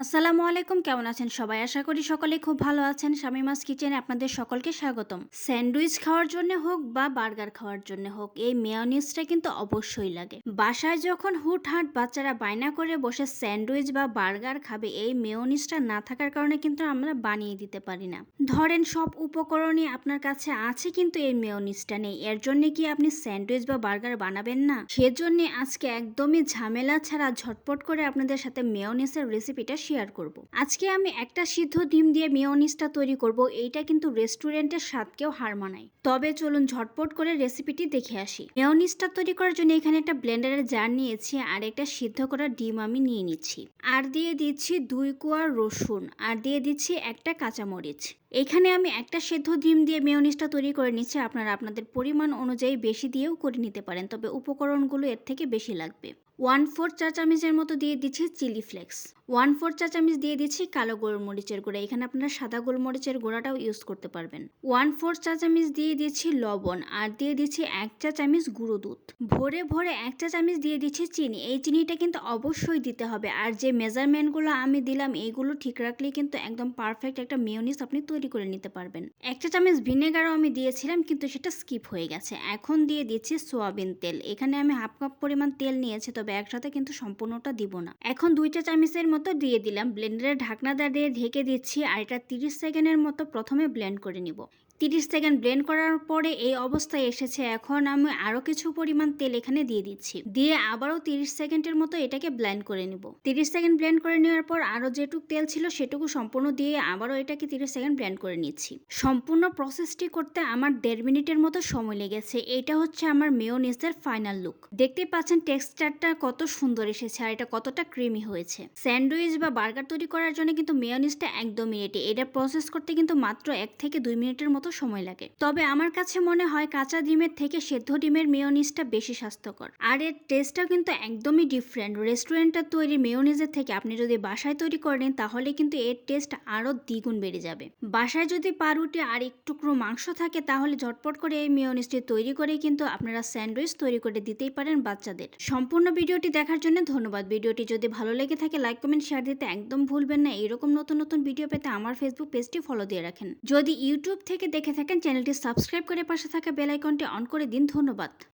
আসসালামু আলাইকুম, কেমন আছেন সবাই? আশা করি সকলে খুব ভালো আছেন। শামিমাস কিচেনে আপনাদের সকলকে স্বাগতম। স্যান্ডউইচ খাওয়ার জন্য হোক বা বার্গার খাওয়ার জন্য হোক, এই মেয়োনিজটা কিন্তু অবশ্যই লাগে। বাসায় যখন হুটহাট বাচ্চারা বায়না করে বসে স্যান্ডউইচ বা বার্গার খাবে, এই মেয়োনিজটা না থাকার কারণে কিন্তু আমরা বানিয়ে দিতে পারি না। ধরেন সব উপকরণই আপনার কাছে আছে কিন্তু এই মেয়োনিজটা নেই, এর জন্য কি আপনি স্যান্ডউইচ বা বার্গার বানাবেন না? সেজন্য আজকে একদমই ঝামেলা ছাড়া ঝটপট করে আপনাদের সাথে মেয়োনিজের রেসিপিটা শেয়ার করব। আজকে আমি একটা সিদ্ধ ডিম দিয়ে মেয়োনিজটা তৈরি করব। এইটা কিন্তু রেস্টুরেন্টের স্বাদকেও হার মানায়। তবে চলুন ঝটপট করে রেসিপিটি দেখে আসি। মেয়োনিজটা তৈরি করার জন্য এখানে একটা ব্লেন্ডারের জার নিয়েছি আর একটা সিদ্ধ করা ডিম আমি নিয়ে নিচ্ছি। আর দিয়ে দিচ্ছি 2 কোয়া রসুন, আর দিয়ে দিচ্ছি একটা কাঁচামরিচ। এখানে আমি একটা সেদ্ধ ডিম দিয়ে মেয়োনিজটা তৈরি করে নিচ্ছি। আপনারা আপনাদের পরিমাণ অনুযায়ী বেশি দিয়েও করে নিতে পারেন, তবে উপকরণগুলো এর থেকে বেশি লাগবে। 1/4 চা চামচের মতো দিয়ে দিচ্ছি চিলি ফ্লেক্স। 1/4 চা চামচ দিয়ে দিচ্ছি কালো গোলমরিচের গুঁড়া। এখানে আপনারা সাদা গোলমরিচের গুঁড়াটাও ইউজ করতে পারবেন। 1/4 চা চামচ দিয়ে দিচ্ছি লবণ, আর দিয়ে দিচ্ছি 1 চা চামচ গুঁড়ো দুধ। ভরে ভরে 1 চা চামচ দিয়ে দিচ্ছি চিনি। এই চিনিটা কিন্তু অবশ্যই দিতে হবে, আর যে মেজারমেন্টগুলো আমি দিলাম এইগুলো ঠিক রাখলেই কিন্তু একদম পারফেক্ট একটা মেয়োনিজ আপনি তৈরি করে নিতে পারবেন। 1 চা চামচ ভিনেগারও আমি দিয়েছিলাম, কিন্তু সেটা স্কিপ হয়ে গেছে। এখন দিয়ে দিচ্ছি সয়াবিন তেল। এখানে আমি হাফ কাপ পরিমাণ তেল নিয়েছি, তবে একসাথে কিন্তু সম্পূর্ণটা দিব না। এখন 2 চা চামচের মতো দিয়ে দিলাম। ব্লেন্ডারের ঢাকনা দিয়ে ঢেকে দিচ্ছি, আর এটা 30 সেকেন্ডের মতো প্রথমে ব্লেন্ড করে নিব। 30 সেকেন্ড ব্লেন্ড করার পরে এই অবস্থায় এসেছে। এখন আমি আরও কিছু পরিমাণ তেল এখানে দিয়ে দিচ্ছি, দিয়ে আবারও 30 সেকেন্ডের মতো এটাকে ব্লেন্ড করে নিব। 30 সেকেন্ড ব্লেন্ড করে নেওয়ার পর আরও যেটুকু তেল ছিল সেটুকু সম্পূর্ণ দিয়ে আবারও এটাকে 30 সেকেন্ড ব্লেন্ড করে নিচ্ছি। সম্পূর্ণ প্রসেসটি করতে আমার 1.5 মিনিটের মতো সময় লেগেছে। এটা হচ্ছে আমার মেয়োনিজের ফাইনাল লুক। দেখতে পাচ্ছেন টেক্সচারটা কত সুন্দর এসেছে, আর এটা কতটা ক্রিমি হয়েছে। স্যান্ডউইচ বা বার্গার তৈরি করার জন্য কিন্তু মেয়োনিজটা একদমই রেডি। এটা প্রসেস করতে কিন্তু মাত্র 1 থেকে 2 মিনিটের মতো সময় লাগে। তবে আমার কাছে মনে হয় কাঁচা ডিমের থেকে সেদ্ধ ডিমের মেয়োনিজটা বেশি স্বাস্থ্যকর, আর এর টেস্টটাও কিন্তু একদমই ডিফারেন্ট। রেস্টুরেন্টের তৈরি মেয়োনিজের থেকে আপনি যদি বাসায় তৈরি করেন তাহলে কিন্তু এর টেস্ট আরও দ্বিগুণ বেড়ে যাবে। বাসায় যদি পাউরুটি আর একটু টুকরো মাংস থাকে তাহলে ঝটপট করে এই মেয়োনিজটি তৈরি করে কিন্তু আপনারা স্যান্ডউইচ তৈরি করে দিতেই পারেন বাচ্চাদের। সম্পূর্ণ ভিডিওটি দেখার জন্য ধন্যবাদ। ভিডিওটি যদি ভালো লেগে থাকে লাইক কমেন্ট শেয়ার দিতে একদম ভুলবেন না। এরকম নতুন নতুন ভিডিও পেতে আমার ফেসবুক পেজটি ফলো দিয়ে রাখেন। যদি ইউটিউব থেকে দেখে থাকেন চ্যানেলটি সাবস্ক্রাইব করে পাশে থাকা বেল আইকনটি অন করে দিন। ধন্যবাদ।